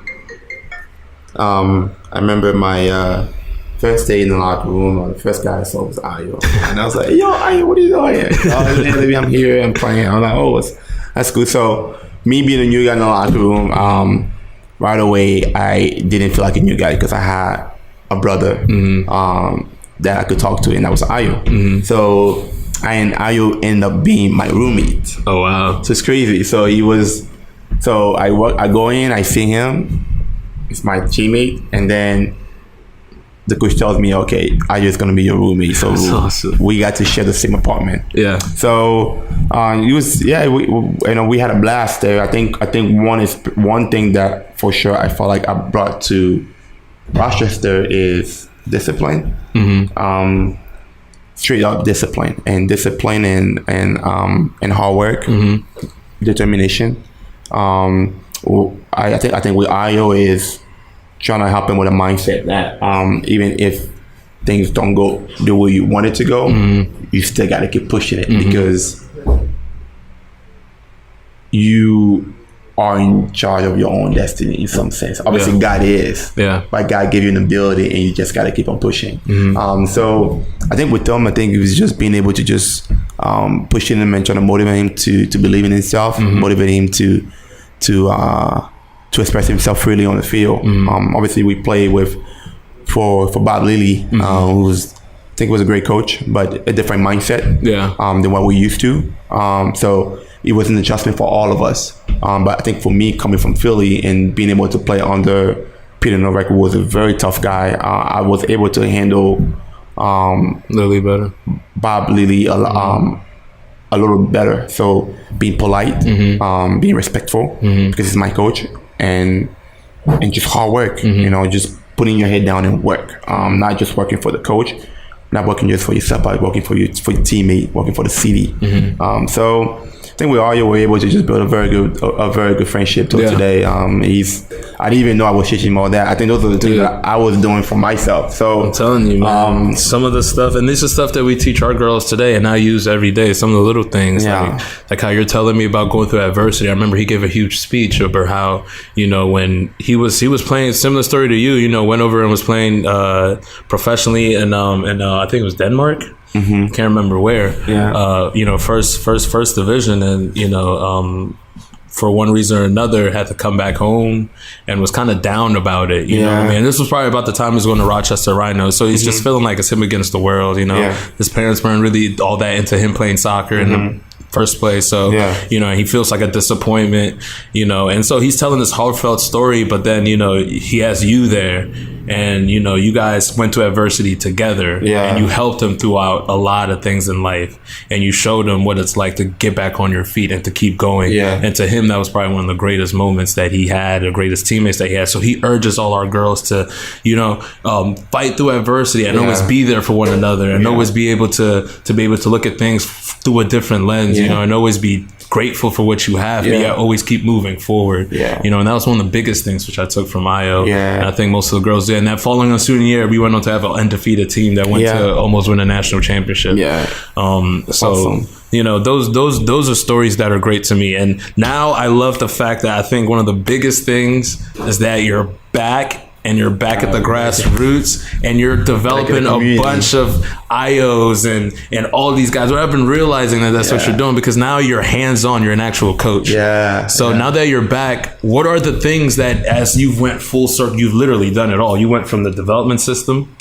I remember my first day in the locker room. The first guy I saw was Ayo. And I was like, yo, Ayo, what are you doing here? I'm here, I'm playing. I'm like, oh, that's good. So me being a new guy in the locker room, right away, I didn't feel like a new guy because I had a brother that I could talk to, and that was Ayo. So and Ayo ended up being my roommate. Oh wow! So it's crazy. So I go in, I see him. It's my teammate, and then the coach tells me, "Okay, Ayo's gonna be your roommate." So awesome. We got to share the same apartment. Yeah. So it was we had a blast there. I think one thing that for sure I felt like I brought to Rochester is discipline. Straight up discipline and hard work, determination. I think with Ayo is trying to help him with a mindset that even if things don't go the way you want it to go, you still got to keep pushing it because you are in charge of your own destiny in some sense. Obviously, God is. Yeah. But God gave you an ability, and you just got to keep on pushing. So I think with Tom, I think it was just being able to just pushing him and trying to motivate him to believe in himself, motivate him to express himself freely on the field. Obviously, we played for Bob Lilly, who was, I think, was a great coach, but a different mindset than what we used to. So it was an adjustment for all of us. But I think for me, coming from Philly and being able to play under Peter Novak, who was a very tough guy, I was able to handle Lilly better. Bob Lilly a little better. So being polite, being respectful, because he's my coach, and just hard work. You know, just putting your head down and work. Not just working for the coach, not working just for yourself, but working for your teammate, working for the city. So I think we all were able to just build a very good friendship till today. I didn't even know I was teaching him all that. I think those are the things that I was doing for myself. So I'm telling you, man, some of the stuff, and this is stuff that we teach our girls today and I use every day. Some of the little things, like how you're telling me about going through adversity. I remember he gave a huge speech about how, you know, when he was playing, similar story to you, you know, went over and was playing professionally in I think it was Denmark. Can't remember where. You know, first division, and you know, for one reason or another, had to come back home and was kind of down about it. You know what I mean? This was probably about the time he was going to Rochester Rhinos, so he's just feeling like it's him against the world. You know, his parents weren't really all that into him playing soccer in the first place, so you know, he feels like a disappointment. You know, and so he's telling this heartfelt story, but then you know, he has you there. And, you know, you guys went to adversity together and you helped him throughout a lot of things in life. And you showed him what it's like to get back on your feet and to keep going. And to him, that was probably one of the greatest moments that he had, the greatest teammates that he had. So he urges all our girls to, you know, fight through adversity and always be there for one another, and always be able to look at things through a different lens, you know, and always be grateful for what you have, but yet always keep moving forward. You know, and that was one of the biggest things which I took from IO. And I think most of the girls did. And that following on student year, we went on to have an undefeated team that went to almost win a national championship. So awesome. You know, those are stories that are great to me. And now I love the fact that I think one of the biggest things is that you're back. And you're back at the grassroots, and you're developing a bunch of IOs and all these guys. I've been realizing that that's what you're doing, because now you're hands-on, you're an actual coach. So now that you're back, what are the things that, as you've went full circle, you've literally done it all. You went from the development system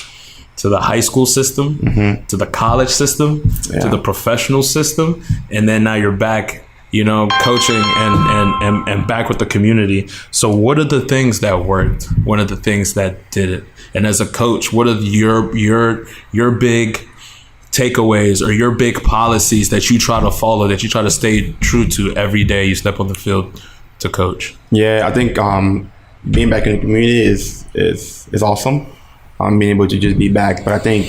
to the high school system to the college system to the professional system, and then now you're back, you know, coaching and back with the community. So what are the things that worked? What are the things that did it? And as a coach, what are your big takeaways or your big policies that you try to follow, that you try to stay true to every day you step on the field to coach? I think being back in the community is awesome. Being able to just be back, but I think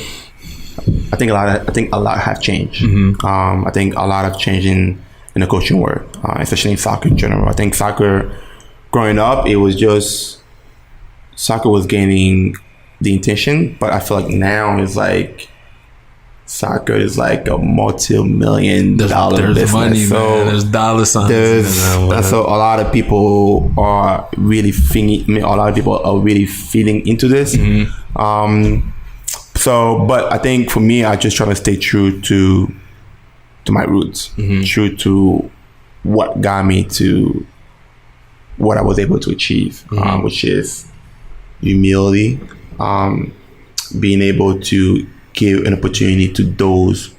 a lot have changed. I think a lot have changed in the coaching world, especially in soccer in general. I think soccer, growing up, soccer was gaining the attention, but I feel like now it's like soccer is like a multi-million-dollar business. Money, so man. There's dollar signs. So a lot of people are really feeding into this. But I think for me, I just try to stay true to my roots, true to what got me to what I was able to achieve, which is humility, being able to give an opportunity to those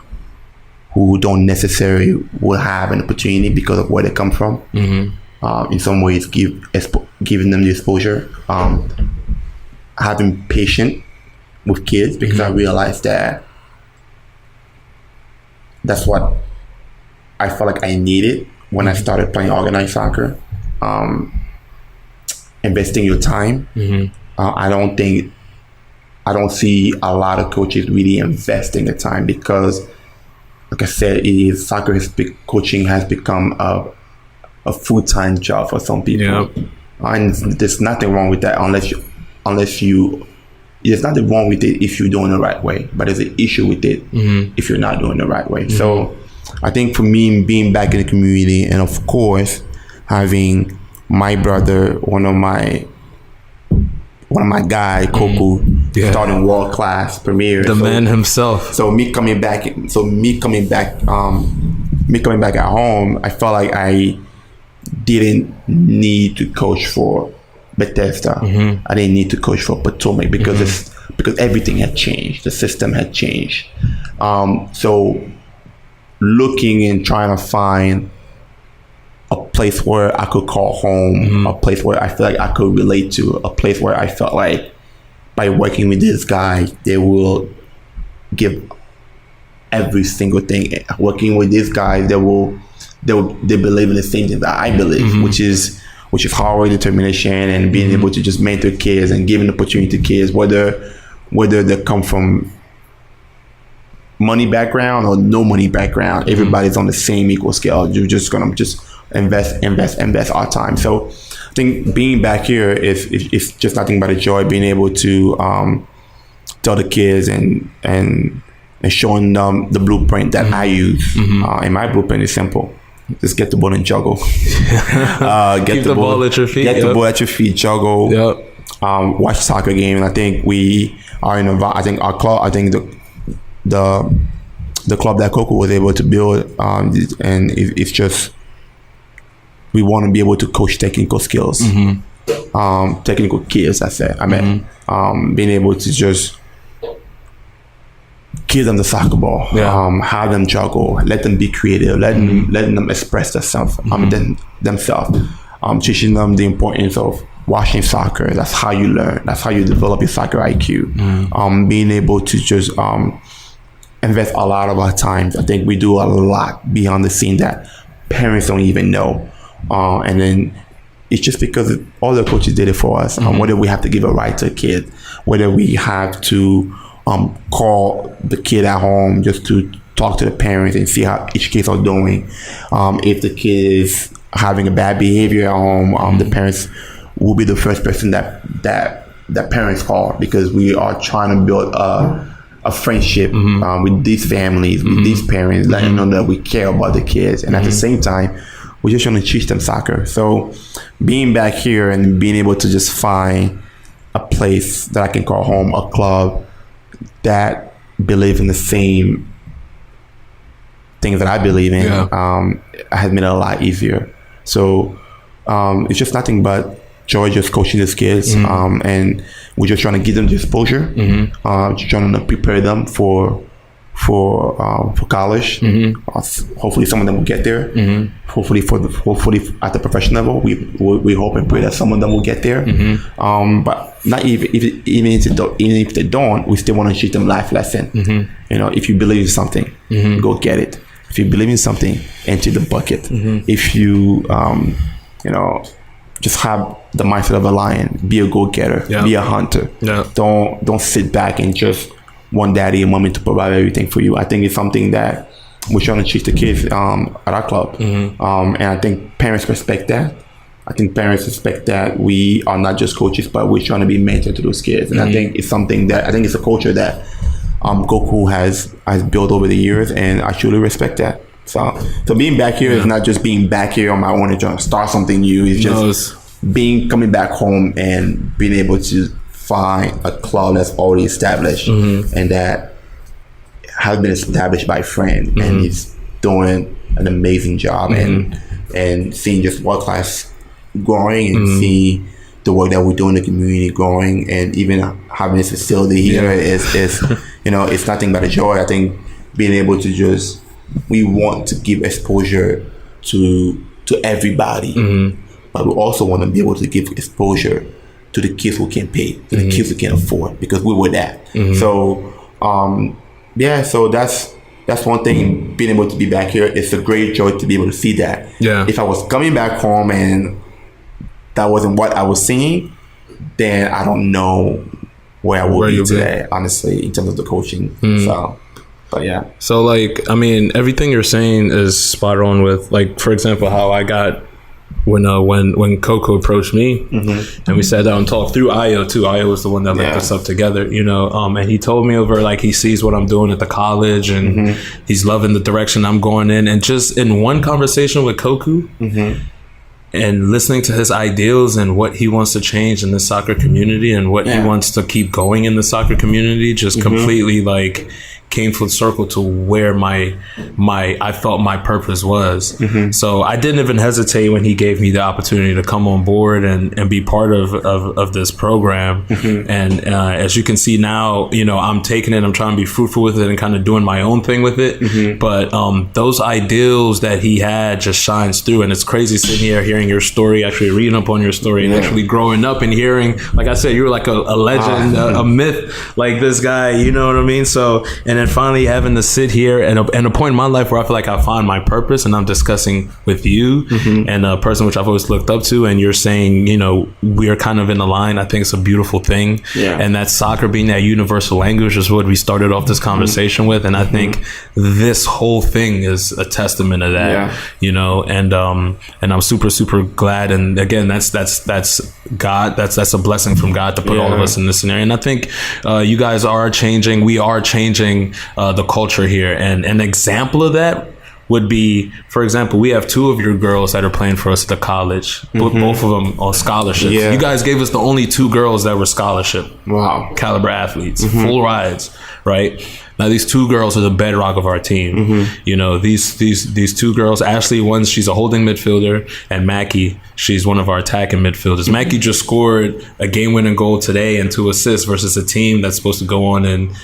who don't necessarily will have an opportunity because of where they come from. In some ways, giving them the exposure, having patience with kids, because I realized that that's what I felt like I needed when I started playing organized soccer. Investing your time. I don't see a lot of coaches really investing the time, because, like I said, coaching has become a full-time job for some people. And there's nothing wrong with that there's nothing wrong with it if you're doing it the right way, but there's an issue with it if you're not doing it the right way. So I think for me, being back in the community, and of course having my brother, one of my guy, Coco, starting world class premier. The man himself. So me coming back at home, I felt like I didn't need to coach for Bethesda. I didn't need to coach for Potomac because because everything had changed. The system had changed. So looking and trying to find a place where I could call home, a place where I feel like I could relate to, a place where I felt like by working with this guy, they will give every single thing. Working with these guys, they believe in the same thing that I believe, which is hard work, determination, and being able to just mentor kids and giving opportunity to kids, whether they come from money background or no money background. Everybody's on the same equal scale. You're just gonna invest our time. So I think being back here is just nothing but a joy, being able to tell the kids and showing them the blueprint that I use. And my blueprint is simple. Just get the ball and juggle. Keep the ball at your feet. Get the ball at your feet, juggle. Watch soccer game. And I think we are I think our club, I think the club that Coco was able to build, and it's just, we want to be able to coach technical skills, technical kids. I mean, being able to just give them the soccer ball, have them juggle, let them be creative, letting them express themselves, teaching them the importance of watching soccer. That's how you learn. That's how you develop your soccer IQ. Being able to just invest a lot of our time. I think we do a lot beyond the scene that parents don't even know. And then it's just because all the coaches did it for us. Whether we have to give a ride to a kid, whether we have to call the kid at home just to talk to the parents and see how each kids are doing. If the kid is having a bad behavior at home, the parents will be the first person that parents call, because we are trying to build a friendship with these families, with these parents, letting them know that we care about the kids. And at the same time, we're just trying to teach them soccer. So being back here and being able to just find a place that I can call home, a club that believes in the same things that I believe in, has made it a lot easier. So it's just nothing but joy just coaching these kids, and we're just trying to give them the exposure, just trying to prepare them for college. Hopefully some of them will get there. Hopefully at the professional level, we hope and pray that some of them will get there. But not even if they don't, we still want to teach them life lesson. You know, if you believe in something, go get it. If you believe in something, empty the bucket. If you just have the mindset of a lion, be a go-getter, be a hunter. Don't sit back and just want daddy and mommy to provide everything for you. I think it's something that we're trying to teach the kids at our club. And I think parents respect that. I think parents respect that we are not just coaches, but we're trying to be mentor to those kids. And I think it's something that, I think it's a culture that Goku has built over the years, and I truly respect that. So being back here is not just being back here on my own and trying to start something new. It's just coming back home and being able to find a club that's already established and that has been established by a friend and he's doing an amazing job, and seeing just world class growing and seeing the work that we do in the community growing, and even having this facility here is it's nothing but a joy. I think being able to we want to give exposure to everybody, but we also want to be able to give exposure to the kids who can pay, to the kids who can afford, because we were that. So so that's one thing, being able to be back here. It's a great joy to be able to see that. If I was coming back home and that wasn't what I was seeing, then I don't know where I would be today, honestly, in terms of the coaching. So like, I mean, everything you're saying is spot on with, like, for example, how I got when Coco approached me and we sat down and talked through Ayo too. Ayo was the one that linked us up together, and he told me over, like, he sees what I'm doing at the college and he's loving the direction I'm going in. And just in one conversation with Coco, and listening to his ideals and what he wants to change in the soccer community and what he wants to keep going in the soccer community just completely like came full circle to where I felt my purpose was. So I didn't even hesitate when he gave me the opportunity to come on board and be part of this program. And as you can see now, you know, I'm taking it, I'm trying to be fruitful with it and kind of doing my own thing with it. But those ideals that he had just shines through. And it's crazy sitting here hearing your story, actually reading up on your story and actually growing up and hearing, like I said, you were like a legend, a myth, like this guy, you know what I mean? So, and then finally having to sit here and a point in my life where I feel like I find my purpose, and I'm discussing with you and a person which I've always looked up to, and you're saying, you know, we're kind of in the line. I think it's a beautiful thing. And that soccer being that universal language is what we started off this conversation with. And I think this whole thing is a testament of that, you know, and I'm super, super glad. And again, that's God. That's a blessing from God to put all of us in this scenario. And I think you guys are changing. We are changing the culture here. And an example of that would be, for example, we have 2 of your girls that are playing for us at the college, both of them on scholarships. You guys gave us the only 2 girls that were scholarship caliber athletes, full rides, right? Now these 2 girls are the bedrock of our team. You know, these 2 girls, Ashley, she's a holding midfielder, and Mackie, she's one of our attacking midfielders. Mackie just scored a game-winning goal today and 2 assists versus a team that's supposed to go on and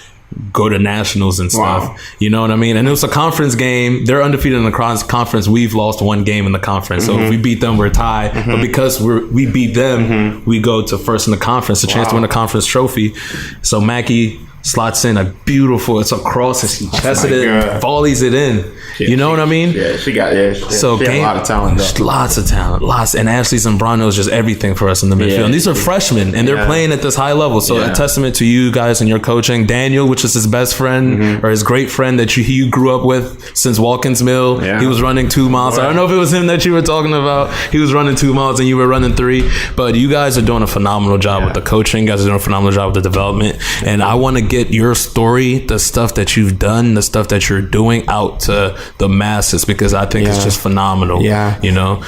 go to nationals and stuff. You know what I mean? And it was a conference game. They're undefeated in the conference. We've lost 1 game in the conference. So if we beat them, we're tied. But because we beat them, we go to first in the conference, a chance to win a conference trophy. So Mackie slots in a beautiful, it's a cross, and she chested it, volleys it in. You know what I mean? Yeah, she got so she had a lot of talent though. Lots of talent. And Ashley Zambrano is just everything for us in the midfield. And these are freshmen, and they're playing at this high level. So a testament to you guys and your coaching. Daniel, which is his best friend or his great friend that you grew up with since Watkins Mill. He was running 2 miles. I don't know if it was him that you were talking about. He was running 2 miles and you were running 3. But you guys are doing a phenomenal job with the coaching. You guys are doing a phenomenal job with the development. And I want to get your story, the stuff that you've done, the stuff that you're doing out to the masses, because I think it's just phenomenal. You know,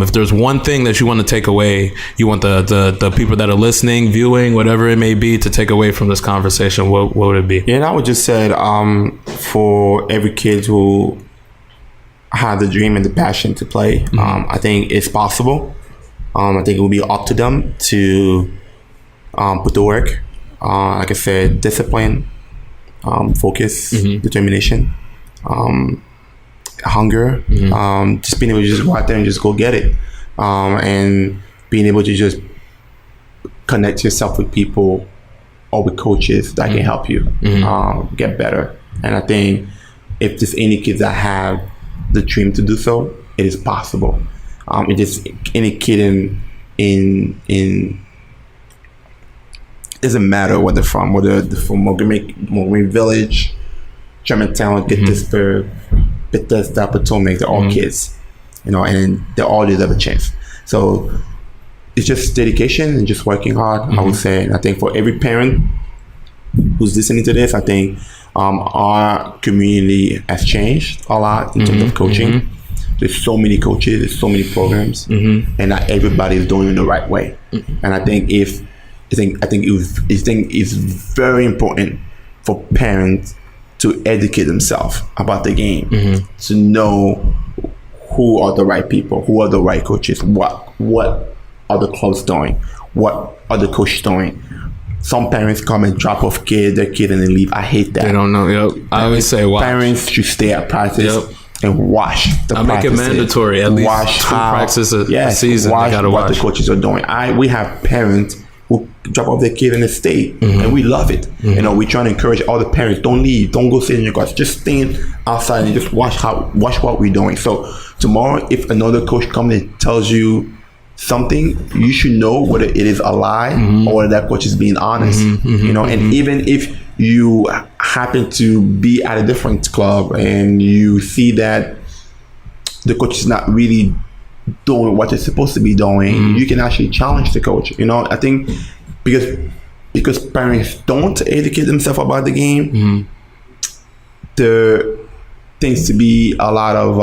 if there's one thing that you want to take away, you want the people that are listening, viewing, whatever it may be, to take away from this conversation, what would it be? And I would just say, for every kid who had the dream and the passion to play, I think it's possible. I think it will be up to them to put the work. Like I said, discipline, focus, determination, hunger, just being able to just go out there and just go get it, and being able to just connect yourself with people or with coaches that can help you get better. And I think if there's any kids that have the dream to do so, it is possible. It is any kid in doesn't matter where they're from, whether they're from Montgomery Village, Germantown, Gettysburg, Bethesda, Potomac, they're all kids, you know, and they all deserve a chance. So it's just dedication and just working hard, I would say. And I think for every parent who's listening to this, I think our community has changed a lot in terms of coaching. There's so many coaches, there's so many programs, and not everybody is doing it the right way. And I think it's very important for parents to educate themselves about the game, to know who are the right people, who are the right coaches, what are the clubs doing, what are the coaches doing. Some parents come and drop off their kid and then leave. I hate that. They don't know. I always say watch. Parents should stay at practice and watch the practices. I make it mandatory. At least 2 practices a season. Watch they gotta what watch the coaches are doing. We have parents who drop off their kid in the state, and we love it. You know, we try to encourage all the parents, don't leave, don't go sit in your cars, just stand outside and just watch what we're doing. So tomorrow, if another coach comes and tells you something, you should know whether it is a lie or whether that coach is being honest. You know, and even if you happen to be at a different club and you see that the coach is not really doing what they're supposed to be doing, you can actually challenge the coach. You know, I think because parents don't educate themselves about the game, there tends to be a lot of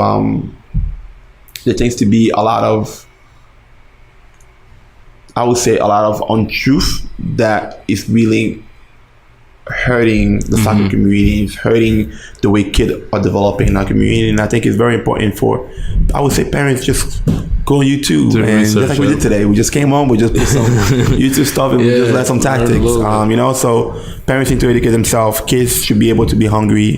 I would say, a lot of untruth that is really hurting the soccer community, it's hurting the way kids are developing in our community. And I think it's very important for, I would say, parents just go on YouTube and just like we did today. We just came on, we just put some YouTube stuff and we just learned some tactics. You know, so parents need to educate themselves. Kids should be able to be hungry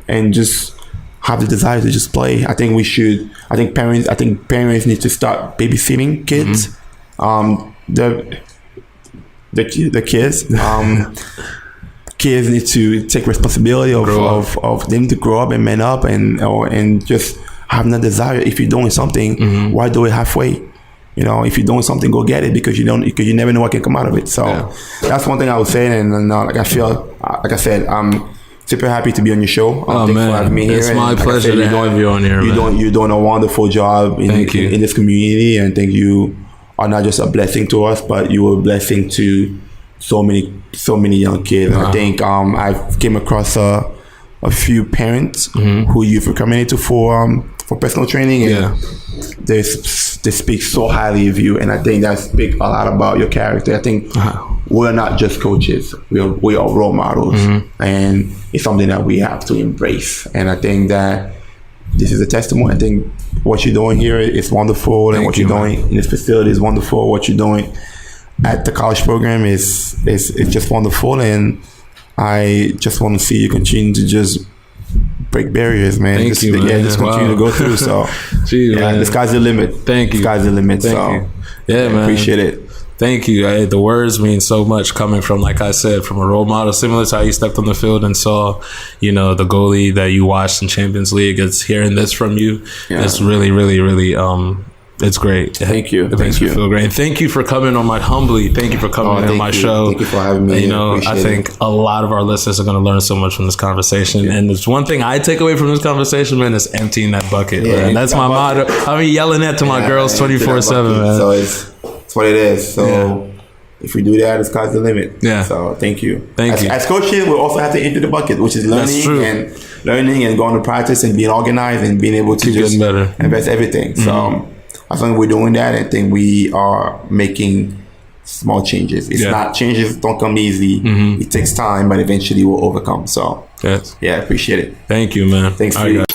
and just have the desire to just play. I think parents need to start babysitting kids. The kids. Kids need to take responsibility of them to grow up and man up and just have that desire. If you're doing something, why do it halfway? You know, if you're doing something, go get it, because you never know what can come out of it. So that's one thing I would say. And like I said, I'm super happy to be on your show. Thanks for having me here. It's my pleasure to have you on here. You're doing a wonderful job in this community, and I think you are not just a blessing to us, but you are a blessing to so many young kids. I think I've came across a few parents who you've recommended for personal training, and they speak so highly of you, and I think that speaks a lot about your character. I think we're not just coaches; we are role models, and it's something that we have to embrace. And I think that this is a testimony. I think what you're doing here is wonderful, and what you're doing in this facility is wonderful. What you're doing at the college program is just wonderful, and I just want to see you continue to just break barriers, man. Thank you, man. Yeah, just continue to go through. So, the sky's the limit. Thank you. The sky's the limit. Thank you. Yeah, man. Appreciate it. Thank you. The words mean so much, coming from, like I said, from a role model, similar to how you stepped on the field and saw, the goalie that you watched in Champions League. It's hearing this from you. It's really, really, really, it's great. Thank you. It makes me feel great. And thank you for coming on my Thank you for coming on my show. Thank you for having me. I think a lot of our listeners are going to learn so much from this conversation. Yeah. And there's one thing I take away from this conversation, man, is emptying that bucket. Yeah, man. That's my motto. I mean, yelling that to my girls 24/7, man. So it's what it is. So if we do that, the sky's the limit. Yeah. So thank you. Thank you. As coaches, we also have to empty the bucket, which is learning and going to practice and being organized and being able to keep just better. Invest everything. So as long as we're doing that, I think we are making small changes. It's not, changes don't come easy. It takes time, but eventually we'll overcome. So I appreciate it. Thank you, man. Thanks for you.